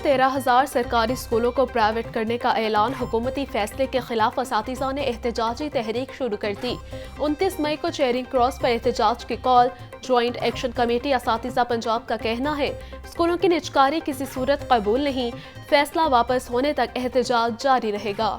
13,000 सरकारी स्कूलों को प्राइवेट करने का ऐलान। हुकूमती फैसले के खिलाफ असातिज़ा ने एहतजाजी तहरीक शुरू कर दी। 29 मई को चेयरिंग क्रॉस पर एहतजाज की कॉल। ज्वाइंट एक्शन कमेटी असातिज़ा पंजाब का कहना है स्कूलों की निजकारी किसी सूरत कबूल नहीं, फैसला वापस होने तक एहतजाज जारी रहेगा।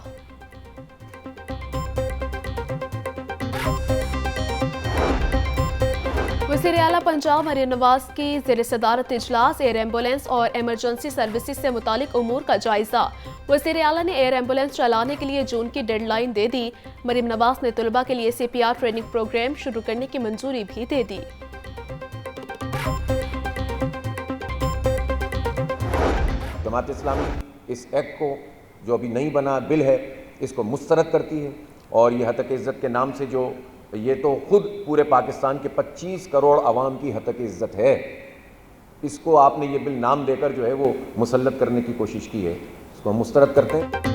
वज़ीर आला पंजाब मरीम नवाज की ज़ेर सदारत इजलास एयर एम्बुलेंस और एमरजेंसी सर्विसेज से मुतालिक उमूर का जायजा। वज़ीर आला ने एयर एम्बुलेंस चलाने के लिए जून की डेडलाइन दे दी। मरीम नवाज ने तलबा के लिए CPR ट्रेनिंग प्रोग्राम शुरू करने की मंजूरी भी दे दी। जमात इस्लामी इस एक्ट को जो अभी नहीं बना बिल है इसको मुस्तरद करती है और ये हतक इज़्ज़त के नाम से जो ये तो खुद पूरे पाकिस्तान के 25 करोड़ आवाम की हतक इज़्ज़त है, इसको आपने ये बिल नाम देकर जो है वो मुसल्लत करने की कोशिश की है, इसको हम मुस्तरद करते हैं।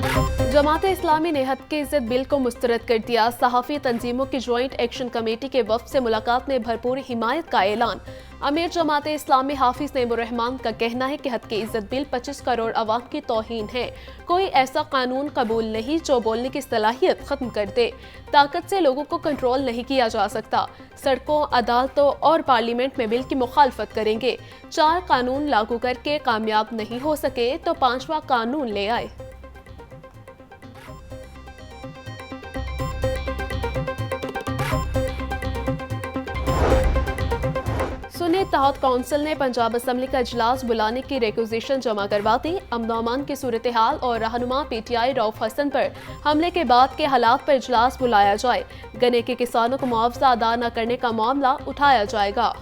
जमात इस्लामी ने हतक इज़्ज़त बिल को मुस्तरद कर दिया। सहाफ़ी तंजीमों की ज्वाइंट एक्शन कमेटी के वफ़द से मुलाकात में भरपूर हिमायत का ऐलान। अमीर जमात इस्लामी हाफिज नईमुर्रहमान का कहना है कि हतक इज़्ज़त बिल 25 करोड़ अवाम की तौहीन है। कोई ऐसा कानून कबूल नहीं जो बोलने की सलाहियत खत्म कर दे। ताकत से लोगों को कंट्रोल नहीं किया जा सकता। सड़कों, अदालतों और पार्लियामेंट में बिल की मुखालफत करेंगे। 4 कानून लागू करके कामयाब नहीं हो सके तो 5वां कानून ले आए। सुन्नी इत्तेहाद कौंसिल ने पंजाब असम्बली का इजलास बुलाने की रिक्वेजिशन जमा करवा दी। अमन अमान की सूरत हाल और रहनुमा PTI रऊफ हसन पर हमले के बाद के हालात पर इजलास बुलाया जाए। गन्ने के किसानों को मुआवजा अदा न करने का मामला उठाया जाएगा।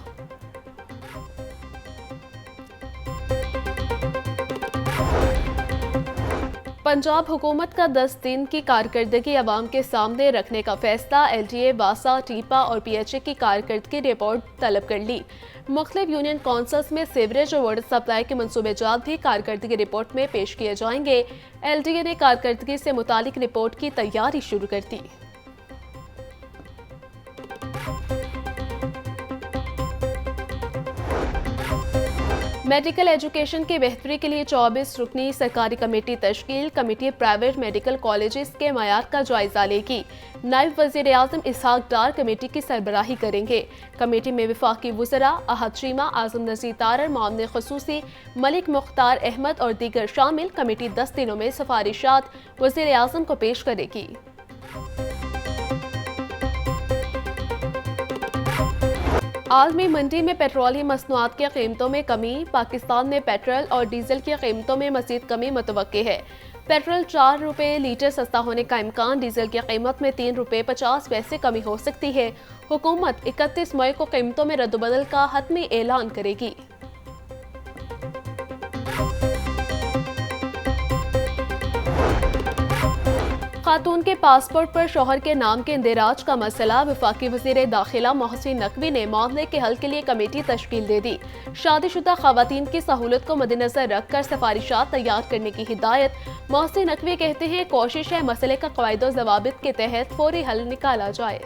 पंजाब हुकूमत का 10 दिन की कारकर्दगी अवाम के सामने रखने का फैसला। LTA, वासा, टीपा और PHA की कारकर्दगी रिपोर्ट तलब कर ली। मुख्तलिफ यूनियन काउंसिल्स में सीवरेज और वाटर सप्लाई के मनसूबेजात भी कारकर्दगी रिपोर्ट में पेश किए जाएंगे। LTA ने कारकर्दगी से मुतालिक रिपोर्ट की तैयारी शुरू कर दी। मेडिकल एजुकेशन की बेहतरी के लिए 24 रुकनी सरकारी कमेटी तश्कील। कमेटी प्राइवेट मेडिकल कॉलेजेस के मयार का जायजा लेगी। नायब वज़ीर आज़म इसहाक डार कमेटी की सरबराही करेंगे। कमेटी में वफाकी वज़रा अहद शीमा, आज़म नज़ीर तारर, मामले ख़ुसूसी मलिक मुख्तार अहमद और दीगर शामिल। कमेटी 10 दिनों में सिफारिशात वज़ीर आज़म को पेश करेगी। आलमी मंडी में पेट्रोलियम मसनूआत की कीमतों में कमी। पाकिस्तान में पेट्रोल और डीजल की कीमतों में मज़ीद कमी मुतवक्के है। पेट्रोल 4 रुपये लीटर सस्ता होने का इम्कान। डीजल की कीमत में 3 रुपये 50 पैसे कमी हो सकती है। हुकूमत 31 मई को कीमतों में रद्दबदल का हतमी ऐलान करेगी। खातून के पासपोर्ट पर शौहर के नाम के इंदिराज का मसला। वफाकी वज़ीर दाखिला मोहसिन नकवी ने मामले के हल के लिए कमेटी तश्कील दे दी। शादीशुदा खवातीन की सहूलत को मद्देनजर रखकर सिफारिशात तैयार करने की हिदायत। मोहसिन नकवी कहते हैं कोशिश है मसले का क़वाइद ज़वाबित के तहत फौरी हल निकाला जाए।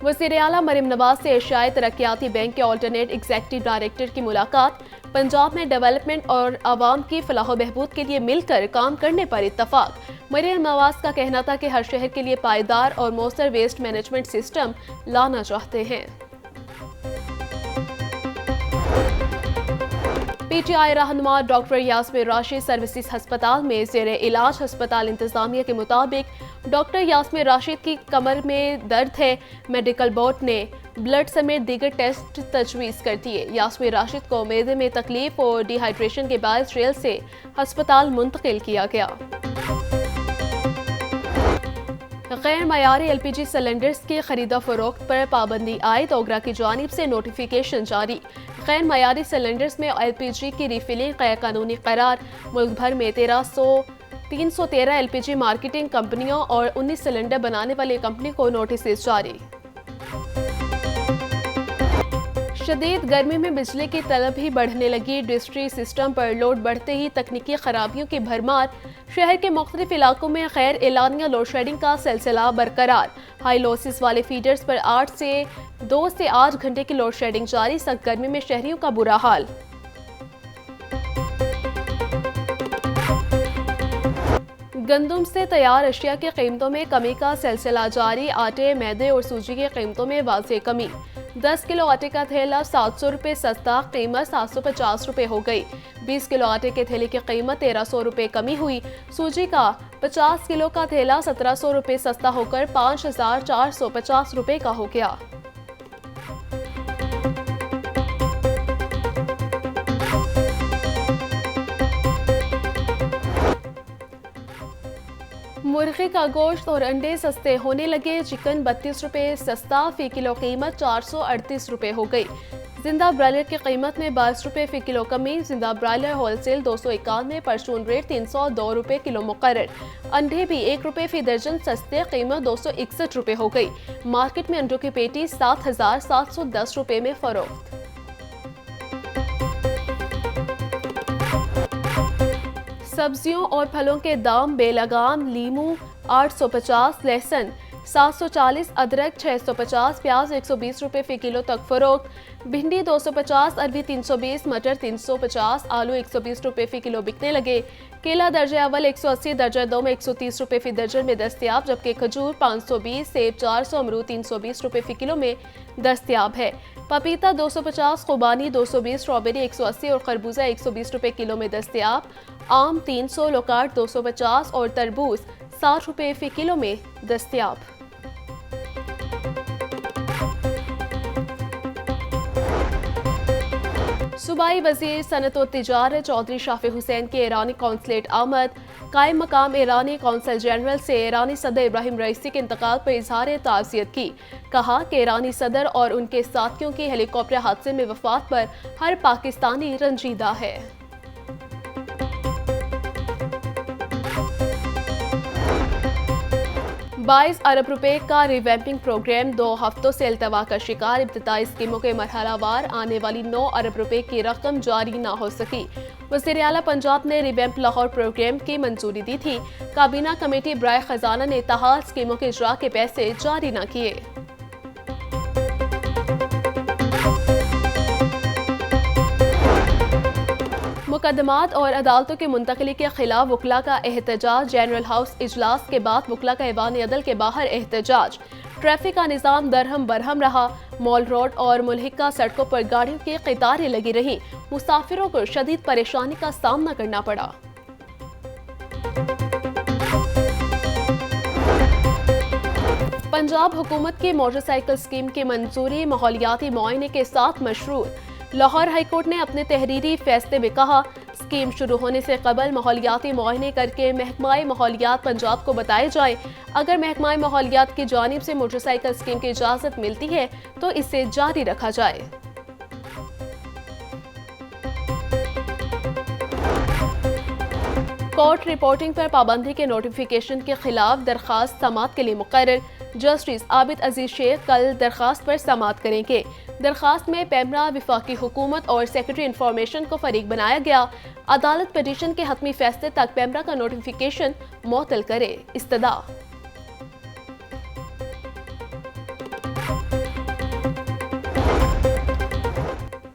वज़ीर आला मरीम नवाज से एशियाई तरक्याती बैंक के ऑल्टरनेट एग्जीक्यूटिव डायरेक्टर की मुलाकात। पंजाब में डेवलपमेंट और आवाम की फलाह बहबूद के लिए मिलकर काम करने पर इत्तफाक। मरीम नवाज का कहना था कि हर शहर के लिए पायदार और मौसर वेस्ट मैनेजमेंट सिस्टम लाना चाहते हैं। PTI रहनुमा डॉक्टर यास्मीन राशिद सर्विसेज अस्पताल में ज़ेर इलाज। अस्पताल इंतजामिया के मुताबिक डॉक्टर यास्मीन राशिद की कमर में दर्द है। मेडिकल बोर्ड ने ब्लड समेत दीगर टेस्ट तजवीज़ कर दिए। यास्मीन राशिद को मैदे में तकलीफ और डिहाइड्रेशन के बायस रेल से अस्पताल मुंतकिल किया गया। गैर मयारी LPG सिलेंडर्स की खरीदा फरोख्त पर पाबंदी आयद। ओगरा की जानिब से नोटिफिकेशन जारी। गैर मयारी सिलेंडर्स में LPG की रिफिलिंग गैर कानूनी करार। मुल्क भर में 313 LPG मार्केटिंग कंपनियों और 19 सिलेंडर बनाने वाली कंपनी को नोटिस जारी। शदीद गर्मी में बिजली की तलब ही बढ़ने लगी। डिस्ट्री सिस्टम पर लोड बढ़ते ही तकनीकी खराबियों की भरमार। शहर के मुख्तलिफ इलाकों में गैर एलानिया लोड शेडिंग का सिलसिला बरकरार। हाई लॉसेस वाले फीडर्स पर 2 से 8 घंटे की लोड शेडिंग जारी। सख्त गर्मी में शहरियों का बुरा हाल। गंदम से तैयार अशिया की कीमतों में कमी का सिलसिला जारी। आटे, मैदे और सूजी की कीमतों में वाज़ेह कमी। 10 किलो आटे का थैला 700 रुपये सस्ता, कीमत 750 रुपये हो गई। 20 किलो आटे के थैले की कीमत 1300 रुपये कमी हुई। सूजी का 50 किलो का थैला 1700 रुपये सस्ता होकर 5450 रुपये का हो गया। मुर्गी का गोश्त और अंडे सस्ते होने लगे। चिकन 32 रुपये सस्ता, फी किलो कीमत 438 रुपये हो गई। जिंदा ब्रायलर की कीमत में 22 रुपये फी किलो कमी। जिंदा ब्रायलर होलसेल 291, परचून रेट 302 रुपये किलो मुकर्रर। अंडे भी 1 रुपये फी दर्जन सस्ते, कीमत 261 रुपये हो गई। मार्केट में अंडों की पेटी 7,710 रुपये में फरोख्त। सब्जियों और फलों के दाम बेलगाम। लीमू 850, लहसुन 740, अदरक 650, प्याज 120 रुपये फी किलो तक फरोख्त। भिंडी 250, अरबी 320, मटर 350, आलू 120 रुपये फी किलो बिकने लगे। केला दर्जा अव्वल 180, दर्जा दो में 130 रुपये फी दर्जन में दस्तियाब, जबकि खजूर 520, सेब 400, अमरूद 320 रुपये फी किलो में दस्तियाब है। पपीता 250, खुबानी 220, स्ट्रॉबेरी 180 और खरबूजा 120 रुपये किलो में दस्तियाब। आम 300, लोकाट 250 और तरबूज 60 रुपये फी किलो में दस्तियाब। सूबाई वजीर सनत और तिजारत चौधरी शाफी हुसैन के ईरानी कौंसलेट आमद। कायम मकाम ईरानी कौंसल जनरल से ईरानी सदर इब्राहिम रईसी के इंतकाल पर इजहार ताज़ियत की। कहा कि ईरानी सदर और उनके साथियों की हेलीकॉप्टर हादसे में वफात पर हर पाकिस्तानी रंजीदा है। 22 अरब रुपए का रिवैम्पिंग प्रोग्राम 2 हफ्तों से अल्तवा का शिकार। इब्तिदाई स्कीमों के मरहलावार आने वाली 9 अरब रुपए की रकम जारी न हो सकी। वज़ीर आला पंजाब ने रिवैम्प लाहौर प्रोग्राम की मंजूरी दी थी। काबीना कमेटी बराए खजाना ने ताहाल स्कीमों के इजरा के पैसे जारी न किए। मुकदमात और अदालतों की मुंतकली के खिलाफ वकला का एहतजाज। जनरल हाउस इजलास के बाद वकला का ऐवान अदल के बाहर एहतजाज। ट्रैफिक का निज़ाम दरहम बरहम रहा। मॉल रोड और मुल्हिका सड़कों पर गाड़ियों की कतारें लगी रहीं। मुसाफिरों को शदीद परेशानी का सामना करना पड़ा। पंजाब हुकूमत की मोटरसाइकिल स्कीम की मंजूरी माहौलियाती मुआयने के साथ मशरूत। लाहौर हाईकोर्ट ने अपने तहरीरी फैसले में कहा, स्कीम शुरू होने से कबल माहौलियाती मुआयने करके महकमा माहौलियात पंजाब को बताए जाए। अगर महकमा माहौलियात की जानिब से मोटरसाइकिल स्कीम की इजाज़त मिलती है तो इसे जारी रखा जाए। कोर्ट रिपोर्टिंग पर पाबंदी के नोटिफिकेशन के खिलाफ दरखास्त समाअत के लिए मुकर्रर। जस्टिस आबिद अजीज शेख कल दरखास्त पर समाअत करेंगे। दरखास्त में पैमरा, विफाकी हुकूमत और सेक्रेटरी इंफॉर्मेशन को फरीक बनाया गया। अदालत पिटीशन के हतमी फैसले तक पैमरा का नोटिफिकेशन मुअत्तल करे। इस्तदा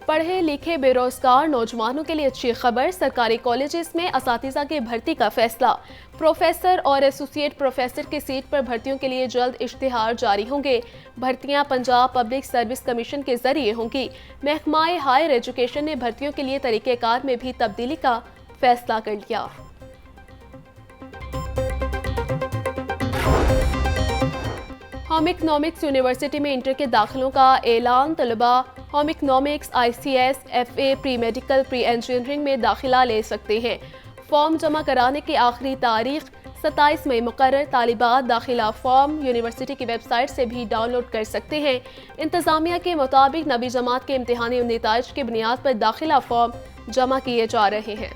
पढ़े लिखे बेरोजगार नौजवानों के लिए अच्छी खबर। सरकारी कॉलेजेस में असातिज़ा की भर्ती का फैसला। प्रोफेसर और एसोसिएट प्रोफेसर की सीट पर भर्तियों के लिए जल्द इश्तिहार जारी होंगे। भर्तियां पंजाब पब्लिक सर्विस कमीशन के जरिए होंगी। महकमा हायर एजुकेशन ने भर्तियों के लिए तरीक़ेकार में भी तब्दीली का फैसला कर लिया। होम इकनॉमिक्स यूनिवर्सिटी में इंटर के दाखिलों का ऐलान। तलबा home economics, ICS, FA, pre medical, pre engineering में दाखिला ले सकते हैं। फॉर्म जमा कराने की आखिरी तारीख 27 मई मुकर्रर। तालिबात दाखिला फॉर्म यूनिवर्सिटी की वेबसाइट से भी डाउनलोड कर सकते हैं। इंतजामिया के मुताबिक नवी जमात के इम्तिहानी नतीज की बुनियाद पर दाखिला फॉर्म जमा किए जा रहे हैं।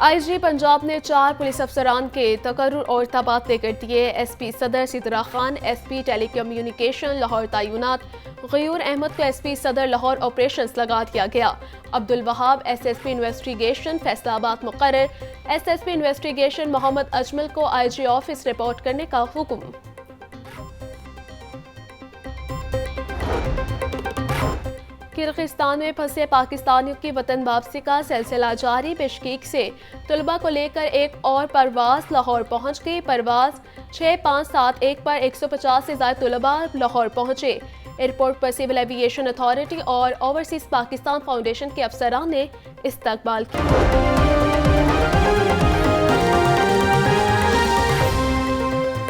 आईजी पंजाब ने 4 पुलिस अफसरान के तकर्रुर और तबादले कर दिए। एसपी सदर सिद्रा खान एसपी टेलीकम्युनिकेशन लाहौर तैनात, गयूर अहमद को एसपी सदर लाहौर ऑपरेशंस लगा दिया गया। अब्दुल वहाब एसएसपी इन्वेस्टिगेशन फैसलाबाद मुकर्रर, एसएसपी इन्वेस्टिगेशन मोहम्मद अजमल को आईजी ऑफिस रिपोर्ट करने का हुक्म। किर्गिस्तान में फंसे पाकिस्तानियों की वतन वापसी का सिलसिला जारी। बिश्केक से तलबा को लेकर एक और परवाज लाहौर पहुंच गई। परवाज 6571 पर 150 से ज्यादा तलबा लाहौर पहुंचे। एयरपोर्ट पर सिविल एविएशन अथॉरिटी और ओवरसीज पाकिस्तान फाउंडेशन के अफसरान ने इस्तकबाल किया।